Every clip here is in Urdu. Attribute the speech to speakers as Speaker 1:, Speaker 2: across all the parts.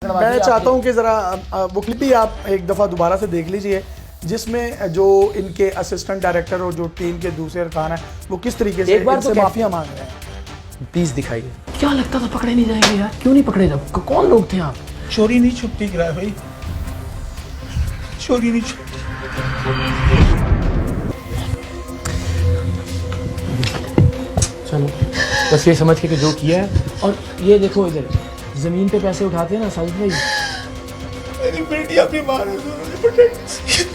Speaker 1: میں چاہتا ہوں کہ ذرا وہ کلپ بھی آپ ایک دفعہ دوبارہ سے دیکھ لیجئے جس میں جو ان کے اسسٹنٹ ڈائریکٹر اور جو ٹیم کے دوسرے ارکان ہیں وہ کس طریقے سے ان سے معافیاں مانگ رہے ہیں.
Speaker 2: پلیز دکھائیے.
Speaker 3: کیا لگتا تھا پکڑے نہیں جائیں گے یار؟ کیوں نہیں پکڑے جب؟ کون لوگ تھے آپ؟
Speaker 4: چوری نہیں چھپتی کرا بھائی, چوری نہیں چھپتی.
Speaker 3: چلو بس یہ سمجھ کے کہ جو کیا ہے. اور یہ دیکھو ادھر زمین پہ پیسے اٹھاتے ہیں نا ساجد بھائی,
Speaker 4: میری بیٹی اپنی ماں نے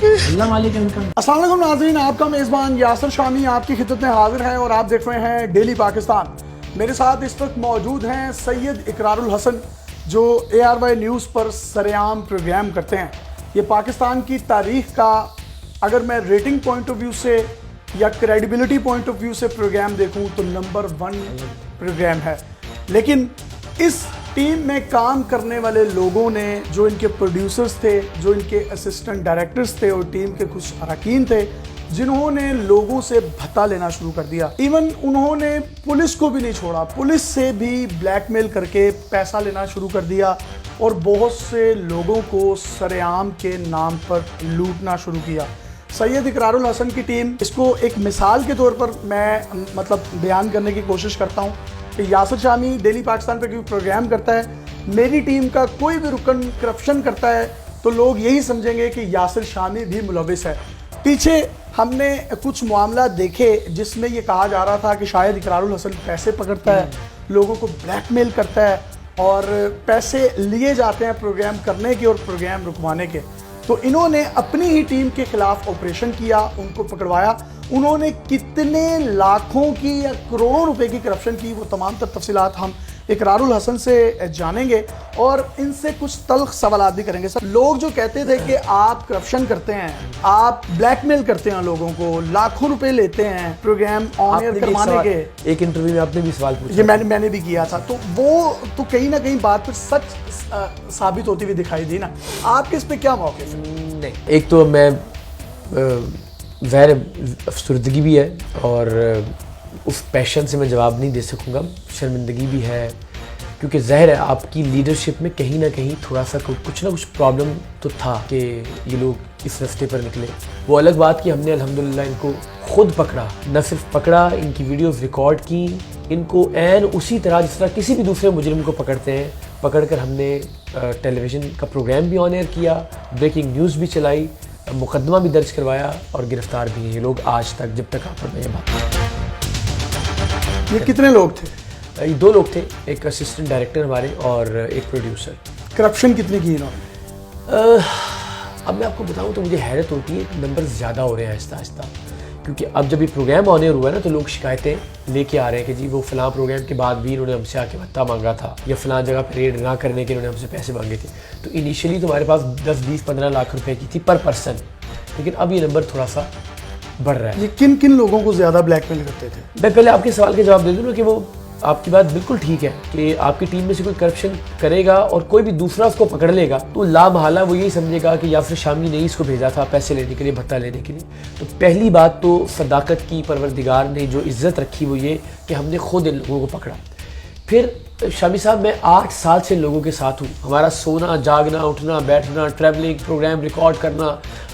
Speaker 3: اللہ مالک ہے ان کا.
Speaker 1: السلام علیکم ناظرین, آپ کا میزبان یاسر شامی آپ کی خدمت میں حاضر ہے اور آپ دیکھ رہے ہیں ڈیلی پاکستان. میرے ساتھ اس وقت موجود ہیں سید اقرار الحسن جو ARY نیوز پر سرعام پروگرام کرتے ہیں. یہ پاکستان کی تاریخ کا اگر میں ریٹنگ پوائنٹ آف ویو سے یا کریڈیبلٹی پوائنٹ آف ویو سے پروگرام دیکھوں تو نمبر 1 پروگرام ہے. لیکن اس ٹیم میں کام کرنے والے لوگوں نے, جو ان کے پروڈیوسرز تھے, جو ان کے اسسٹنٹ ڈائریکٹرز تھے اور ٹیم کے کچھ اراکین تھے, جنہوں نے لوگوں سے بھتا لینا شروع کر دیا. ایون انہوں نے پولیس کو بھی نہیں چھوڑا, پولیس سے بھی بلیک میل کر کے پیسہ لینا شروع کر دیا اور بہت سے لوگوں کو سرعام کے نام پر لوٹنا شروع کیا. سید اقرار الحسن کی ٹیم, اس کو ایک مثال کے طور پر میں بیان کرنے کی کوشش کرتا ہوں کہ یاسر شامی ڈیلی پاکستان پہ کوئی پروگرام کرتا ہے, میری ٹیم کا کوئی بھی رکن کرپشن کرتا ہے تو لوگ یہی سمجھیں گے کہ یاسر شامی بھی ملوث ہے. پیچھے ہم نے کچھ معاملات دیکھے جس میں یہ کہا جا رہا تھا کہ شاید اقرار الحسن پیسے پکڑتا ہے, لوگوں کو بلیک میل کرتا ہے اور پیسے لیے جاتے ہیں پروگرام کرنے کے اور پروگرام رکوانے کے. تو انہوں نے اپنی ہی ٹیم کے خلاف آپریشن کیا, ان کو پکڑوایا. انہوں نے کتنے لاکھوں کی یا کروڑوں روپے کی کرپشن کی, وہ تمام تر تفصیلات ہم اقرار الحسن سے جانیں گے اور ان سے کچھ تلخ سوالات بھی کریں گے. سر, لوگ جو کہتے تھے کہ آپ کرپشن کرتے ہیں, آپ بلیک میل کرتے ہیں لوگوں کو, لاکھوں روپے لیتے ہیں پروگرام آن ایئر کروانے کے,
Speaker 2: ایک انٹرویو میں آپ نے بھی سوال پوچھا,
Speaker 1: یہ میں نے بھی کیا تھا, تو وہ تو کہیں نہ کہیں بات پر سچ ثابت ہوتی ہوئی دکھائی دی نا. آپ کے اس پہ کیا موقف ہے؟
Speaker 2: نہیں, ایک تو میں ظاہر افسردگی بھی ہے اور اس پیشن سے میں جواب نہیں دے سکوں گا, شرمندگی بھی ہے کیونکہ ظاہر ہے آپ کی لیڈرشپ میں کہیں نہ کہیں تھوڑا سا کچھ نہ کچھ پرابلم تو تھا کہ یہ لوگ اس رستے پر نکلے. وہ الگ بات کہ ہم نے الحمدللہ ان کو خود پکڑا, نہ صرف پکڑا, ان کی ویڈیوز ریکارڈ کی, ان کو عین اسی طرح جس طرح کسی بھی دوسرے مجرم کو پکڑتے ہیں پکڑ کر ہم نے ٹیلی ویژن کا پروگرام بھی آن ایئر کیا, بریکنگ نیوز بھی چلائی, مقدمہ بھی درج کروایا اور گرفتار بھی ہیں یہ لوگ آج تک, جب تک آپ پر میں یہ بات.
Speaker 1: یہ کتنے لوگ تھے؟
Speaker 2: یہ 2 لوگ تھے, ایک اسسٹنٹ ڈائریکٹر ہمارے اور ایک پروڈیوسر.
Speaker 1: کرپشن کتنی کی انہوں نے؟
Speaker 2: اب میں آپ کو بتاؤں تو مجھے حیرت ہوتی ہے, نمبر زیادہ ہو رہے ہیں آہستہ آہستہ, کیونکہ اب جب یہ پروگرام آن ایئر ہوا ہے نا تو لوگ شکایتیں لے کے آ رہے ہیں کہ جی وہ فلاں پروگرام کے بعد بھی انہوں نے ہم سے آ کے بھتہ مانگا تھا, یا فلاں جگہ پہ ریڈ نہ کرنے کے انہوں نے ہم سے پیسے مانگے تھے. تو انیشیلی تو ہمارے پاس 10-20-15 لاکھ روپے کی تھی پر پرسن, لیکن اب یہ نمبر تھوڑا سا بڑھ رہا ہے.
Speaker 1: یہ کن کن لوگوں کو زیادہ بلیک میل کرتے تھے؟
Speaker 2: میں پہلے آپ کے سوال کے جواب دے دوں نا کہ وہ آپ کی بات بالکل ٹھیک ہے کہ آپ کی ٹیم میں سے کوئی کرپشن کرے گا اور کوئی بھی دوسرا اس کو پکڑ لے گا تو لا محالہ وہ یہی سمجھے گا کہ یاسر شامی نے اس کو بھیجا تھا پیسے لینے کے لیے, بھتہ لینے کے لیے. تو پہلی بات تو صداقت کی پروردگار نے جو عزت رکھی وہ یہ کہ ہم نے خود ان لوگوں کو پکڑا. پھر شامی صاحب میں 8 سال سے لوگوں کے ساتھ ہوں, ہمارا سونا جاگنا اٹھنا بیٹھنا ٹریولنگ پروگرام ریکارڈ کرنا,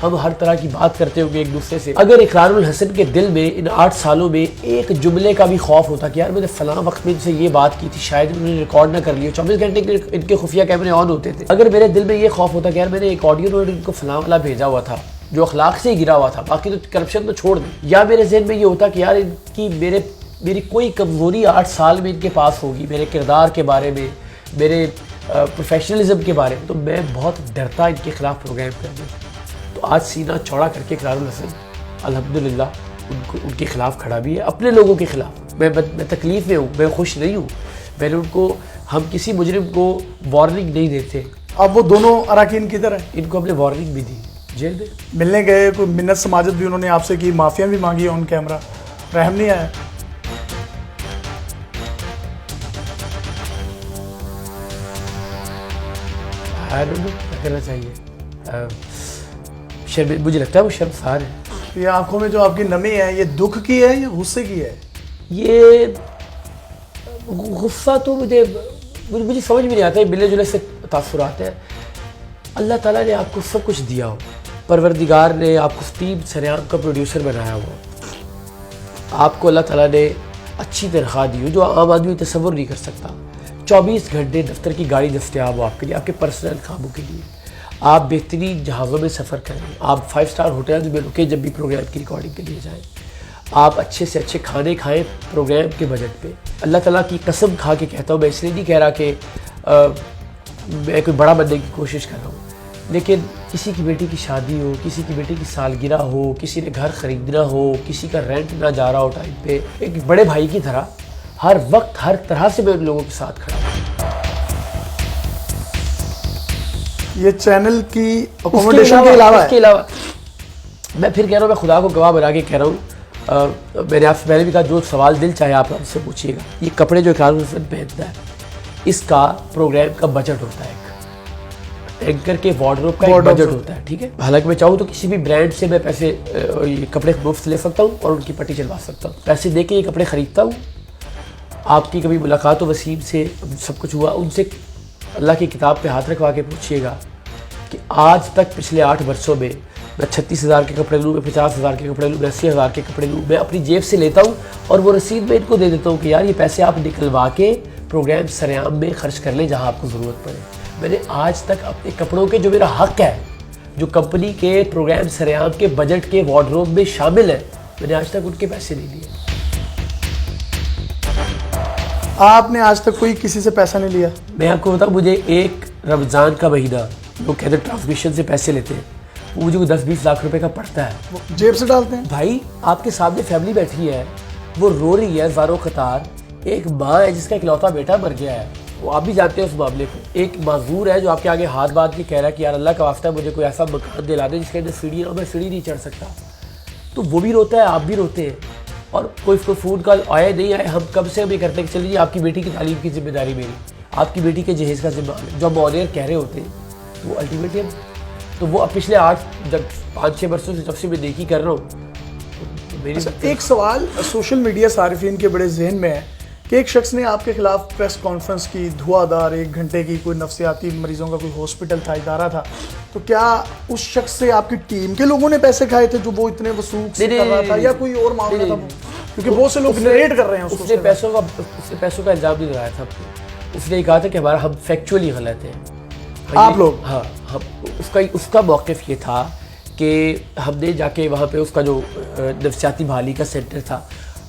Speaker 2: ہم ہر طرح کی بات کرتے ہوں گے ایک دوسرے سے. اگر اقرار الحسن کے دل میں ان 8 سالوں میں ایک جملے کا بھی خوف ہوتا کہ یار میں نے فلاں وقت میں ان سے یہ بات کی تھی, شاید انہوں نے ریکارڈ نہ کر لیا, 24 گھنٹے کے ان کے خفیہ کیمرے آن ہوتے تھے, اگر میرے دل میں یہ خوف ہوتا کہ یار میں نے ایک آڈیو نوٹ ان کو فلاں والا بھیجا ہوا تھا جو اخلاق سے ہی گرا ہوا تھا, باقی تو کرپشن تو چھوڑ دیں, یا میرے ذہن میں یہ ہوتا کہ یار ان کی میری کوئی کمزوری 8 سال میں ان کے پاس ہوگی میرے کردار کے بارے میں, میرے پروفیشنلزم کے بارے میں, تو میں بہت ڈرتا ان کے خلاف پروگرام کرنے. تو آج سینہ چوڑا کر کے اقرار الحسن الحمدللہ ان کے خلاف کھڑا بھی ہے, اپنے لوگوں کے خلاف. میں تکلیف میں ہوں, میں خوش نہیں ہوں. میں نے ان کو, ہم کسی مجرم کو وارننگ نہیں دیتے.
Speaker 1: اب وہ دونوں اراکین کدھر ہیں؟
Speaker 2: ان کو ہم نے وارننگ بھی دی, جیل میں
Speaker 1: ملنے گئے, کوئی منت سماجت بھی انہوں نے آپ سے کی, معافیاں بھی مانگی آن کیمرہ, رحم نہیں آیا؟
Speaker 2: کرنا چاہیے. مجھے لگتا ہے وہ شرمسار ہے.
Speaker 1: یہ آنکھوں میں جو آپ کی نمی ہے یہ دکھ کی ہے یا غصے کی ہے؟
Speaker 2: یہ غصہ تو مجھے سمجھ بھی نہیں آتا, یہ ملے جلے سے تاثرات ہیں. اللہ تعالیٰ نے آپ کو سب کچھ دیا ہو, پروردگار نے آپ کو ٹیم سریام کا پروڈیوسر بنایا ہوا, آپ کو اللہ تعالیٰ نے اچھی تنخواہ دی ہو جو عام آدمی تصور نہیں کر سکتا, 24 گھنٹے دفتر کی گاڑی دستیاب ہو آپ کے لیے, آپ کے پرسنل کاموں کے لیے, آپ بہترین جہازوں میں سفر کریں, آپ 5 اسٹار ہوٹلز میں رکیں جب بھی پروگرام کی ریکارڈنگ کے لیے جائیں, آپ اچھے سے اچھے کھانے کھائیں پروگرام کے بجٹ پہ. اللہ تعالیٰ کی قسم کھا کے کہتا ہوں, میں اس لیے نہیں کہہ رہا کہ میں کوئی بڑا بننے کی کوشش کر رہا ہوں, لیکن کسی کی بیٹی کی شادی ہو, کسی کی بیٹی کی سالگرہ ہو, کسی نے گھر خریدنا ہو, کسی کا رینٹ نہ جا رہا ہو ٹائم پہ, ایک بڑے بھائی کی طرح ہر وقت ہر طرح سے میں ان لوگوں کے ساتھ کھڑا ہوں.
Speaker 1: یہ چینل کی اکوموڈیشن کے علاوہ
Speaker 2: اس کے علاوہ میں پھر کہہ رہا ہوں, میں خدا کو گواہ بنا کے کہہ رہا ہوں, میں نے آپ سے پہلے بھی کہا جو سوال دل چاہے آپ ہم سے پوچھیے گا. یہ کپڑے جو اقرار الحسن پہنتا ہے اس کا پروگرام کا بجٹ ہوتا ہے, اینکر کے وارڈروب کا ایک بجٹ ہوتا ہے, ٹھیک ہے. حالانکہ میں چاہوں تو کسی بھی برانڈ سے میں پیسے یہ کپڑے مفت لے سکتا ہوں اور ان کی پٹی چلوا سکتا ہوں, پیسے دے کے یہ کپڑے خریدتا ہوں. آپ کی کبھی ملاقات و وسیم سے سب کچھ ہوا, ان سے اللہ کی کتاب پہ ہاتھ رکھوا کے پوچھیے گا کہ آج تک پچھلے 8 برسوں میں 36,000 کے کپڑے لوں, میں 50,000 کے کپڑے لوں, میں 80,000 کے کپڑے لوں, میں اپنی جیب سے لیتا ہوں اور وہ رسید میں ان کو دے دیتا ہوں کہ یار یہ پیسے آپ نکلوا کے پروگرام سریام میں خرچ کر لیں جہاں آپ کو ضرورت پڑے. میں نے آج تک اپنے کپڑوں کے جو میرا حق ہے, جو کمپنی کے پروگرام سریام کے بجٹ کے وارڈروب میں شامل ہے, میں نے آج تک ان کے پیسے نہیں لیے.
Speaker 1: آپ نے آج تک کوئی کسی سے پیسہ نہیں لیا؟
Speaker 2: میں آپ کو بتاؤں, مجھے ایک رمضان کا مہینہ وہ کہتے ہیں ٹرانسمیشن سے پیسے لیتے ہیں, وہ مجھے 10-20 لاکھ روپے کا پڑتا ہے.
Speaker 1: وہ جیب سے ڈالتے ہیں؟
Speaker 2: بھائی آپ کے سامنے فیملی بیٹھی ہے, وہ رو رہی ہے زاروں قطار, ایک ماں ہے جس کا اکلوتا بیٹا مر گیا ہے, وہ آپ بھی جانتے ہیں اس معاملے کو, ایک معذور ہے جو آپ کے آگے ہاتھ باندھ کے کہہ رہا ہے کہ یار اللہ کا واسطہ ہے مجھے کوئی ایسا مکان دلا دے جس کے اندر سیڑھی ہو, میں سیڑھی نہیں چڑھ سکتا. تو وہ بھی روتا ہے, آپ بھی روتے ہیں, اور کوئی فون کال آئے نہیں آئے, ہم کب سے ہم یہ کرتے ہیں کہ چلیے آپ کی بیٹی کی تعلیم کی ذمہ داری میری, آپ کی بیٹی کے جہیز کا ذمہ جو ہم آن ایئر کہہ رہے ہوتے ہیں, تو وہ الٹیمیٹلی تو وہ پچھلے 5-6 برسوں سے جب سے میں دیکھی کر رہا ہوں.
Speaker 1: ایک سوال سوشل میڈیا صارفین کے بڑے ذہن میں ہے کہ ایک شخص نے آپ کے خلاف پریس کانفرنس کی, دھواں دار 1 گھنٹے کی, کوئی نفسیاتی مریضوں کا کوئی ہاسپٹل تھا, ادارہ تھا, تو کیا اس شخص سے آپ کی ٹیم کے لوگوں نے پیسے کھائے تھے جو وہ اتنے وثوق سے کر رہا تھا, یا کوئی اور معاملہ تھا؟ کیونکہ بہت سے لوگ نریٹ کر رہے ہیں
Speaker 2: اس نے پیسوں کا الزام نہیں لگایا تھا. اس نے یہ کہا تھا کہ ہمارا ہم فیکچولی غلط ہیں
Speaker 1: آپ لوگ.
Speaker 2: ہاں, اس کا موقف یہ تھا کہ ہم نے جا کے وہاں پہ اس کا جو نفسیاتی بحالی کا سینٹر تھا,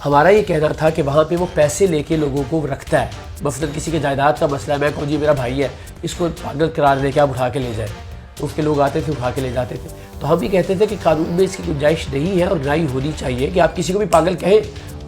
Speaker 2: ہمارا یہ کہنا تھا کہ وہاں پہ وہ پیسے لے کے لوگوں کو رکھتا ہے. مثلاً کسی کے جائیداد کا مسئلہ ہے, میں کہوں جی میرا بھائی ہے, اس کو پاگل قرار دے کے آپ اٹھا کے لے جائیں, تو اس کے لوگ آتے تھے اٹھا کے لے جاتے تھے. تو ہم یہ کہتے تھے کہ قانون میں اس کی گنجائش نہیں ہے اور نہ ہی ہونی چاہیے کہ آپ کسی کو بھی پاگل کہیں,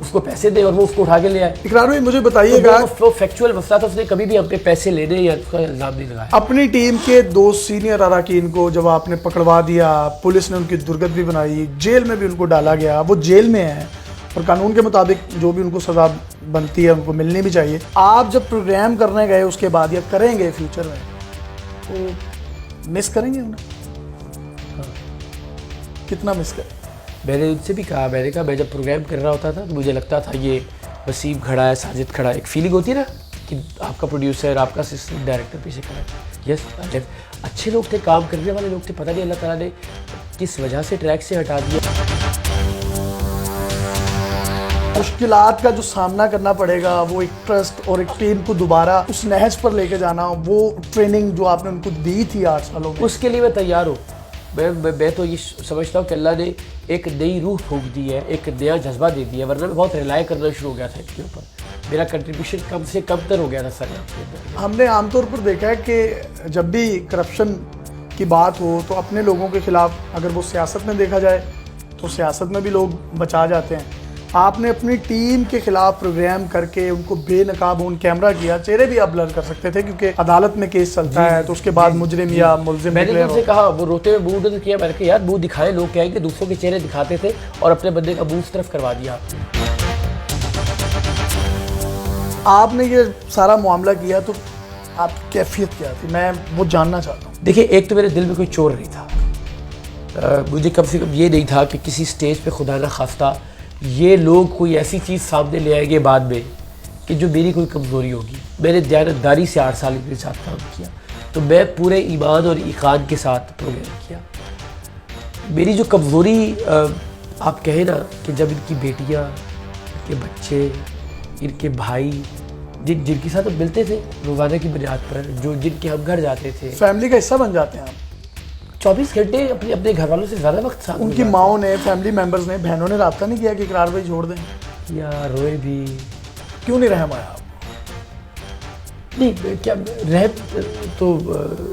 Speaker 2: اس کو پیسے دیں اور وہ اس کو اٹھا کے لے آئے.
Speaker 1: اقرار بھائی مجھے بتائیے گا,
Speaker 2: وہ فیکچوئل مسئلہ تھا, اس نے کبھی بھی ہم پہ پیسے لینے یا اس کا الزام نہیں لگایا.
Speaker 1: اپنی ٹیم کے 2 سینئر اراکین کو جب آپ نے پکڑوا دیا, پولیس نے ان کی درگت بھی بنائی, جیل میں بھی ان کو ڈالا گیا, وہ جیل میں ہیں اور قانون کے مطابق جو بھی ان کو سزا بنتی ہے ان کو ملنی بھی چاہیے. آپ جب پروگرام کرنے گئے اس کے بعد یا کریں گے فیوچر میں, تو مس کریں گے انہیں؟ کتنا مس کریں؟
Speaker 2: میں نے ان سے بھی کہا, میں نے کہا میں جب پروگرام کر رہا ہوتا تھا تو مجھے لگتا تھا یہ وسیم کھڑا ہے, ساجد کھڑا ہے, ایک فیلنگ ہوتی ہے نا کہ آپ کا پروڈیوسر, آپ کا اسسٹنٹ ڈائریکٹر پیچھے کھڑا ہے. یس, اچھے لوگ تھے, کام کرنے والے لوگ تھے, پتہ نہیں اللہ تعالیٰ نے کس وجہ سے ٹریک سے ہٹا دیا.
Speaker 1: مشکلات کا جو سامنا کرنا پڑے گا, وہ ایک ٹرسٹ اور ایک ٹیم کو دوبارہ اس نہج پر لے کے جانا, وہ ٹریننگ جو آپ نے ان کو دی تھی 8 سالوں میں,
Speaker 2: اس کے لیے میں تیار ہوں. میں تو یہ سمجھتا ہوں کہ اللہ نے ایک نئی روح پھونک دی ہے, ایک نیا جذبہ دے دیا, ورنہ میں بہت ریلائی کرنا شروع ہو گیا تھا اس کے اوپر. میرا کنٹریبیوشن کم سے کم تر ہو گیا تھا سر.
Speaker 1: ہم نے عام طور پر دیکھا ہے کہ جب بھی کرپشن کی بات ہو تو اپنے لوگوں کے خلاف, اگر وہ سیاست میں دیکھا جائے تو سیاست میں بھی لوگ بچا جاتے ہیں. آپ نے اپنی ٹیم کے خلاف پروگرام کر کے ان کو بے نقاب اون کیمرہ کیا, چہرے بھی آپ بلر کر سکتے تھے کیونکہ عدالت میں کیس چلتا ہے, تو اس کے بعد مجرم یا ملزم
Speaker 2: میں نے ان سے کہا, وہ روتے ہوئے منہ ادھر کیا, میں نے کہا یار منہ دکھائے, لوگ کہیں گے دوسروں کے چہرے دکھاتے تھے اور اپنے بندے کا منہ اس طرف کروا دیا.
Speaker 1: آپ نے یہ سارا معاملہ کیا تو آپ کی کیفیت کیا تھی, میں وہ جاننا چاہتا ہوں.
Speaker 2: دیکھیے, ایک تو میرے دل میں کوئی چور نہیں تھا, مجھے کم سے کم یہ نہیں تھا کہ کسی سٹیج پہ خدا نہ خواستہ یہ لوگ کوئی ایسی چیز سامنے لے آئیں گے بعد میں کہ جو میری کوئی کمزوری ہوگی. میں نے دیانتداری سے 8 سال کے ساتھ کام کیا, تو میں پورے ایمان اور ایقان کے ساتھ پروگرام کیا. میری جو کمزوری آپ کہیں نا کہ جب ان کی بیٹیاں، ان کے بچے، ان کے بھائی جن کے ساتھ ہم ملتے تھے روزانہ کی بنیاد پر، جن کے ہم گھر جاتے تھے،
Speaker 1: فیملی کا حصہ بن جاتے ہیں آپ.
Speaker 2: 24 گھنٹے اپنے گھر والوں سے زیادہ وقت ساتھ
Speaker 1: ان کی ماؤں نے، فیملی ممبرز نے، بہنوں نے رابطہ نہیں کیا کہ اقرار بھائی چھوڑ دیں؟
Speaker 2: یا روئے بھی
Speaker 1: کیوں نہیں رحم آیا آپ؟
Speaker 2: نہیں، کیا رحم تو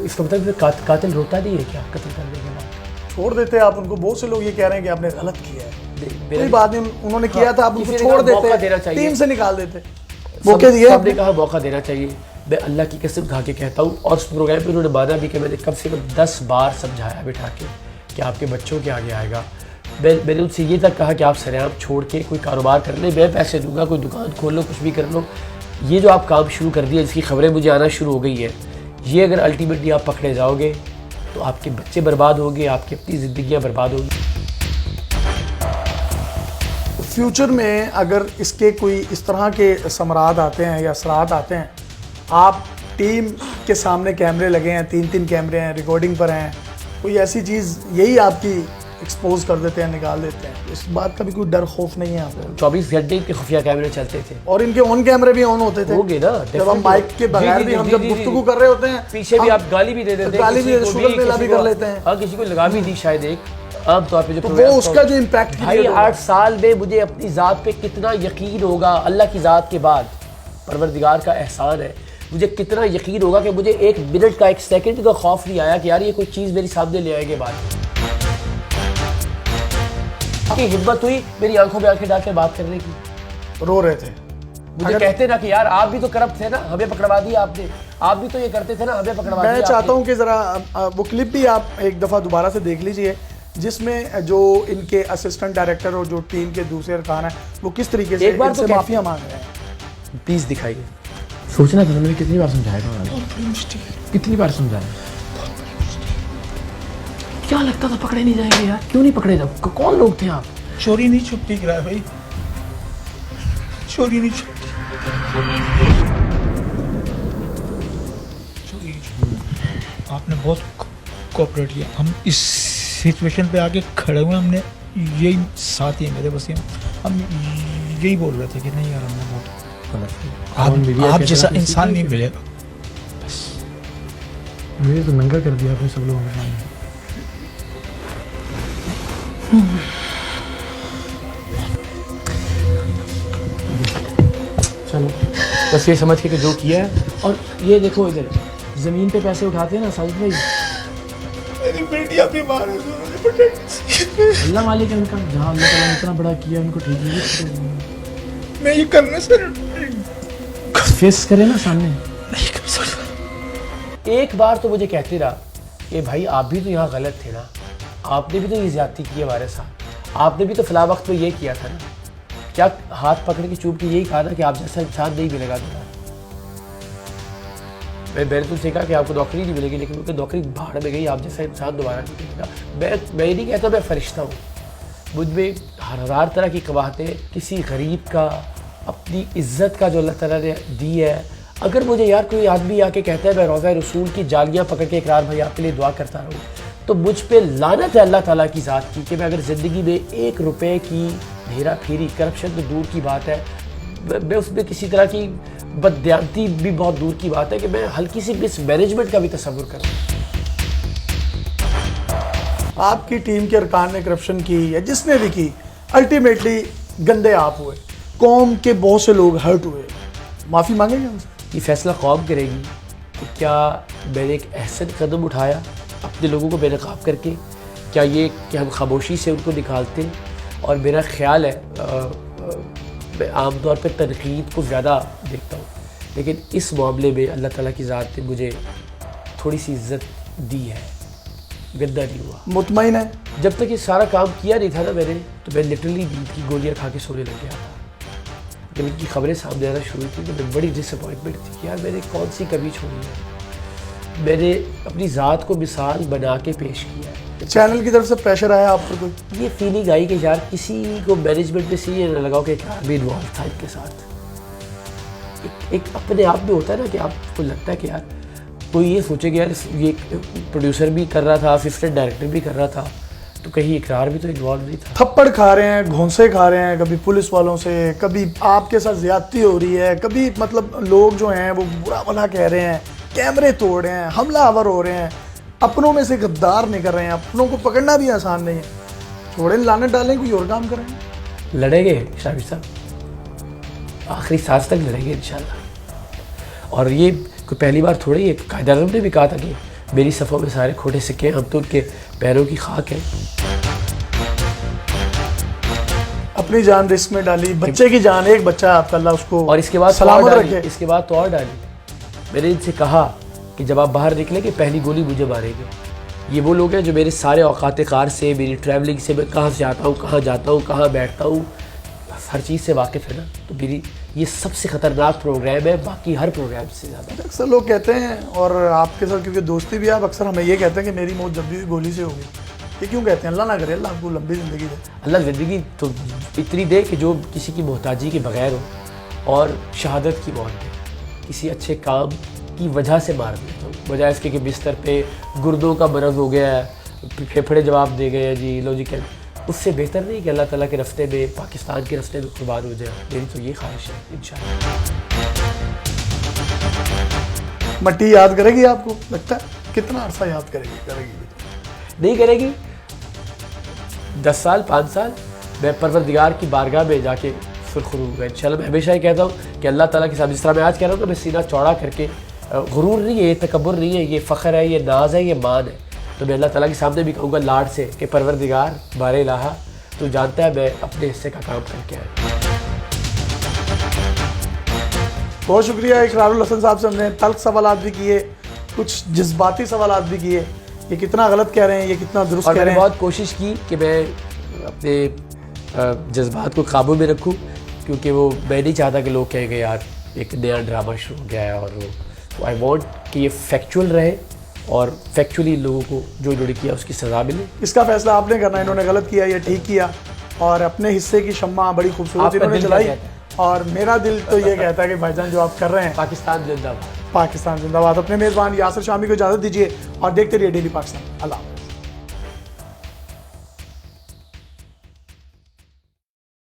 Speaker 2: اس کا مطلب قاتل روتا نہیں ہے کیا قتل کرنے کے بعد؟
Speaker 1: چھوڑ دیتے آپ ان کو. بہت سے لوگ یہ کہہ رہے ہیں کہ آپ نے غلط کیا ہے. کوئی
Speaker 2: میرا
Speaker 1: بات نہیں، انہوں نے کیا تھا، آپ ان کو چھوڑ
Speaker 2: موقع دینا
Speaker 1: دیتے،
Speaker 2: چاہیے.
Speaker 1: ٹیم سے نکال دیتے. موقع دیے
Speaker 2: سب نے کہا موقع دینا چاہیے. میں اللہ کی قسم کھا کے کہتا ہوں، اور اس پروگرام پہ انہوں نے مانا بھی کہ میں نے کم سے کم 10 بار سمجھایا بٹھا کے کہ آپ کے بچوں کے آگے آئے گا. میں نے ان سے یہ تک کہا کہ آپ سریعام چھوڑ کے کوئی کاروبار کر لیں، میں پیسے دوں گا، کوئی دکان کھول لو، کچھ بھی کر لو. یہ جو آپ کام شروع کر دیا، جس کی خبریں مجھے آنا شروع ہو گئی ہیں، یہ اگر الٹیمیٹلی آپ پکڑے جاؤ گے تو آپ کے بچے برباد ہوں گے، آپ کی اپنی زندگیاں برباد ہوں گی.
Speaker 1: فیوچر میں اگر اس کے کوئی اس طرح کے ثمرات آتے ہیں یا اثرات آتے ہیں، آپ ٹیم کے سامنے کیمرے لگے ہیں، 3 کیمرے ہیں، ریکارڈنگ پر ہیں، کوئی ایسی چیز یہی آپ کی ایکسپوز کر دیتے ہیں، نکال دیتے ہیں، اس بات کا بھی کوئی ڈر خوف نہیں ہے آپ کو؟
Speaker 2: 24 گھنٹے کے خفیہ کیمرے چلتے تھے
Speaker 1: اور ان کے آن کیمرے بھی آن ہوتے تھے.
Speaker 2: ہو گئے نا،
Speaker 1: جب ہم مائک کے بغیر بھی ہم جب گفتگو کر رہے ہوتے ہیں،
Speaker 2: پیچھے بھی آپ گالی بھی دے دیتے ہیں،
Speaker 1: گالی بھی شوگر میلا بھی کر لیتے ہیں.
Speaker 2: ہاں، کسی کو لگا بھی دی شاید ایک عام طور پہ جو
Speaker 1: وہ اس کا جو امپیکٹ
Speaker 2: بھائی 8 سال میں مجھے اپنی ذات پہ کتنا یقین ہوگا، اللہ کی ذات کے بعد پروردگار کا احسان ہے، مجھے کتنا یقین ہوگا کہ مجھے 1 منٹ کا 1 سیکنڈ کا خوف نہیں آیا کہ یار یہ کوئی چیز میری سامنے لے آئے گے. بعد کی ہمت ہوئی میری آنکھوں میں آنکھیں ڈال کے بات کرنے کی.
Speaker 1: رو رہے تھے.
Speaker 2: مجھے کہتے نا کہ یار آپ بھی تو کرپٹ تھے نا، ہمیں پکڑوا دیا آپ نے، آپ بھی تو یہ کرتے تھے نا، ہمیں پکڑوا دیا.
Speaker 1: میں چاہتا ہوں کہ ذرا وہ کلپ بھی آپ ایک دفعہ دوبارہ سے دیکھ لیجئے، جس میں جو ان کے اسسٹنٹ ڈائریکٹر اور جو ٹیم کے دوسرے ارکان ہیں وہ کس طریقے سے ان سے معافیاں مانگ رہے ہیں.
Speaker 2: پلیز دکھائیے.
Speaker 3: سوچنا تھا، میں کتنی بار سمجھایا تھا، کتنی بار سمجھایا. کیا لگتا تھا پکڑے نہیں جائیں گے یار؟ کیوں نہیں پکڑے جب؟ کون لوگ تھے آپ؟
Speaker 4: چوری نہیں چھپتی اقرار بھائی، چوری نہیں چھپتی، چوری نہیں چھپتی. آپ نے بہت کوآپریٹ کیا. ہم اس سچویشن پہ آگے کھڑے ہوئے، ہم نے یہی ساتھ ہی میرے بس ہم یہی بول رہے تھے کہ نہیں یار ہم نے بہت آپ جیسا انسان نہیں ملے گا. بس
Speaker 3: مجھے تو ننگا کر دیا آپ نے سب لوگوں کے سامنے. چلو بس یہ سمجھ کے کہ جو کیا ہے. اور یہ دیکھو ادھر زمین پہ پیسے اٹھاتے ہیں نا ساجد بھائی،
Speaker 4: میری بیٹیاں بیمار ہیں، انہوں نے پروٹیکٹ.
Speaker 3: اللہ مالک ہے ان کا، جہاں اللہ تعالیٰ نے اتنا بڑا کیا ان کو ٹھیک نہیں
Speaker 4: میں یہ کرنا سر
Speaker 3: فیس کرے نا سامنے.
Speaker 4: نہیں کر سکتا.
Speaker 2: ایک بار تو مجھے کہتے رہا کہ بھائی آپ بھی تو یہاں غلط تھے نا، آپ نے بھی تو یہ زیادتی کی ہمارے ساتھ، آپ نے بھی تو فلاں وقت پہ یہ کیا تھا نا. کیا ہاتھ پکڑ کے چوب کے یہی کہا نا کہ آپ جیسا انسان نہیں ملے گا دوبارہ. میں نے تم سے کہا کہ آپ کو نوکری نہیں ملے گی، لیکن ان کی نوکری بھاڑ میں گئی، آپ جیسا انسان دوبارہ نہیں ملے گا. میں یہ نہیں کہتا میں فرشتہ ہوں، مجھ میں ہزار طرح کی قباحتیں، کسی غریب کا اپنی عزت کا جو اللہ تعالیٰ نے دی ہے. اگر مجھے یار کوئی آدمی آ کے کہتا ہے میں روضہ رسول کی جالیاں پکڑ کے اقرار بھائی آپ کے لیے دعا کرتا رہوں، تو مجھ پہ لعنت ہے اللہ تعالیٰ کی ذات کی کہ میں اگر زندگی میں 1 روپے کی ہیرا پھیری، کرپشن تو دور کی بات ہے، میں اس میں کسی طرح کی بددیانتی بھی بہت دور کی بات ہے کہ میں ہلکی سی مس مینجمنٹ کا بھی تصور کروں.
Speaker 1: آپ کی ٹیم کے ارکان نے کرپشن کی یا جس نے بھی کی، الٹیمیٹلی گندے آپ ہوئے، قوم کے بہت سے لوگ ہرٹ ہوئے، معافی مانگیں گے ہم سے؟
Speaker 2: یہ فیصلہ قوم کرے گی کہ کیا میں نے ایک احسن قدم اٹھایا اپنے لوگوں کو بے نقاب کر کے، کیا یہ کہ ہم خاموشی سے ان کو نکالتے. اور میرا خیال ہے میں عام طور پہ تنقید کو زیادہ دیکھتا ہوں، لیکن اس معاملے میں اللہ تعالیٰ کی ذات نے مجھے تھوڑی سی عزت دی ہے، گندا نہیں ہوا.
Speaker 1: مطمئن ہے؟
Speaker 2: جب تک یہ سارا کام کیا نہیں تھا نا میں نے، تو میں لٹرلی نیند کی گولیاں کھا کے سونے لگ گیا تھا. جب ان کی خبریں سامنے آنا شروع تھی تو میں بڑی ڈس اپوائنٹمنٹ تھی کہ یار میں نے کون سی کمی چھوڑی ہے. میں نے اپنی ذات کو مثال بنا کے پیش کیا ہے.
Speaker 1: چینل کی طرف سے پریشر آیا آپ پر کوئی؟
Speaker 2: یہ فیلنگ آئی کہ یار کسی کو مینجمنٹ میں سے یہ نہ لگاؤ کہ اقرار بھی انوالو تھا ان کے ساتھ. ایک اپنے آپ میں ہوتا ہے نا کہ آپ کو لگتا ہے کہ یار کوئی یہ سوچے کہ یار یہ پروڈیوسر بھی کر رہا تھا, اسسٹنٹ ڈائریکٹر بھی کر رہا تھا, تو کہیں اقرار بھی تو انوالو نہیں تھا.
Speaker 1: تھپڑ کھا رہے ہیں, گھونسے کھا رہے ہیں, کبھی پولیس والوں سے, کبھی آپ کے ساتھ زیادتی ہو رہی ہے, کبھی مطلب لوگ جو ہیں وہ برا بھلا کہہ رہے ہیں, کیمرے توڑ رہے ہیں, حملہ آور ہو رہے ہیں, اپنوں میں سے غدار نہیں کر رہے ہیں, اپنوں کو پکڑنا بھی آسان نہیں ہے. چھوڑیں, لانت ڈالیں, کوئی اور کام کریں.
Speaker 2: لڑیں گے شابر صاحب, آخری سانس تک لڑیں گے انشاءاللہ. اور یہ کوئی پہلی بار تھوڑی ہے, قائد اعظم نے بھی کہا تھا کہ میری صفوں میں سارے کھوٹے سکے ہیں, ہم تو ان کے پیروں کی خاک ہیں.
Speaker 1: اپنی جان رسک میں ڈالی, بچے کی جان, ایک بچہ ہے آپ کا, اللہ اس کو
Speaker 2: اور اس کے بعد
Speaker 1: سلامت رکھے.
Speaker 2: اس کے بعد تو اور ڈالی. میں نے ان سے کہا کہ جب آپ باہر نکلیں گے پہلی گولی مجھے ماریں گے. یہ وہ لوگ ہیں جو میرے سارے اوقات کار سے, میری ٹریولنگ سے, میں کہاں سے آتا ہوں, کہاں جاتا ہوں, کہاں بیٹھتا ہوں, ہر چیز سے واقف ہے نا. تو میری یہ سب سے خطرناک پروگرام ہے باقی ہر پروگرام سے زیادہ.
Speaker 1: اکثر لوگ کہتے ہیں, اور آپ کے ساتھ کیونکہ دوستی بھی ہے, آپ اکثر ہمیں یہ کہتے ہیں کہ میری موت جب بھی گولی سے ہوگی. یہ کیوں کہتے ہیں؟ اللہ نہ کرے, اللہ آپ کو لمبی زندگی دے.
Speaker 2: اللہ زندگی تو اتنی دے کہ جو کسی کی محتاجی کے بغیر ہو, اور شہادت کی موت دے, کسی اچھے کام کی وجہ سے مار دے, بجائے اس کے کہ بستر پہ گردوں کا مرض ہو گیا ہے, پھیپھڑے جواب دے گئے ہیں جی لوجیکل. اس سے بہتر نہیں کہ اللہ تعالیٰ کے راستے میں, پاکستان کے راستے میں قربان ہو جائے. میری تو یہ خواہش ہے انشاءاللہ.
Speaker 1: مٹی یاد کرے گی آپ کو لگتا ہے؟ کتنا عرصہ یاد کرے گی
Speaker 2: نہیں کرے گی. 10 سال 5 سال میں پروردگار کی بارگاہ میں جا کے سرخرو ہوں گا انشاءاللہ. میں ہمیشہ یہ کہتا ہوں کہ اللہ تعالیٰ کے ساتھ, جس طرح میں آج کہہ رہا ہوں کہ میں سینہ چوڑا کر کے, غرور نہیں ہے, یہ تکبر نہیں ہے, یہ فخر ہے, یہ ناز ہے, یہ مان ہے, تو میں اللہ تعالیٰ کے سامنے بھی کہوں گا لاڈ سے کہ پروردگار بار الہ, تو جانتا ہے میں اپنے حصے کا کام کر کے آیا.
Speaker 1: بہت شکریہ اقرار الحسن صاحب سے. ہم نے تلخ سوالات بھی کیے, کچھ جذباتی سوالات بھی کیے, یہ کتنا غلط کہہ رہے ہیں, یہ کتنا درست
Speaker 2: اور
Speaker 1: کہہ
Speaker 2: میں
Speaker 1: رہے
Speaker 2: نے
Speaker 1: ہیں.
Speaker 2: بہت کوشش کی کہ میں اپنے جذبات کو قابو میں رکھوں, کیونکہ وہ میں نہیں چاہتا کہ لوگ کہیں گے یار ایک نیا ڈرامہ شروع ہو گیا ہے. اور آئی وانٹ کہ یہ فیکچول رہے, اور فیکچولی لوگوں کو جو انہوں نے کیا اس کی سزا ملے.
Speaker 1: اس کا فیصلہ آپ نے کرنا ہے, انہوں نے غلط کیا یا ٹھیک کیا, اور اپنے حصے کی شمع بڑی خوبصورت انہوں نے چلائی. اور میرا دل تو یہ کہتا ہے کہ بھائی جان جو آپ کر رہے ہیں,
Speaker 2: پاکستان زندہ باد.
Speaker 1: پاکستان زندہ باد. اپنے میزبان یاسر شامی کو اجازت دیجیے اور دیکھتے رہیے ڈیلی پاکستان. اللہ.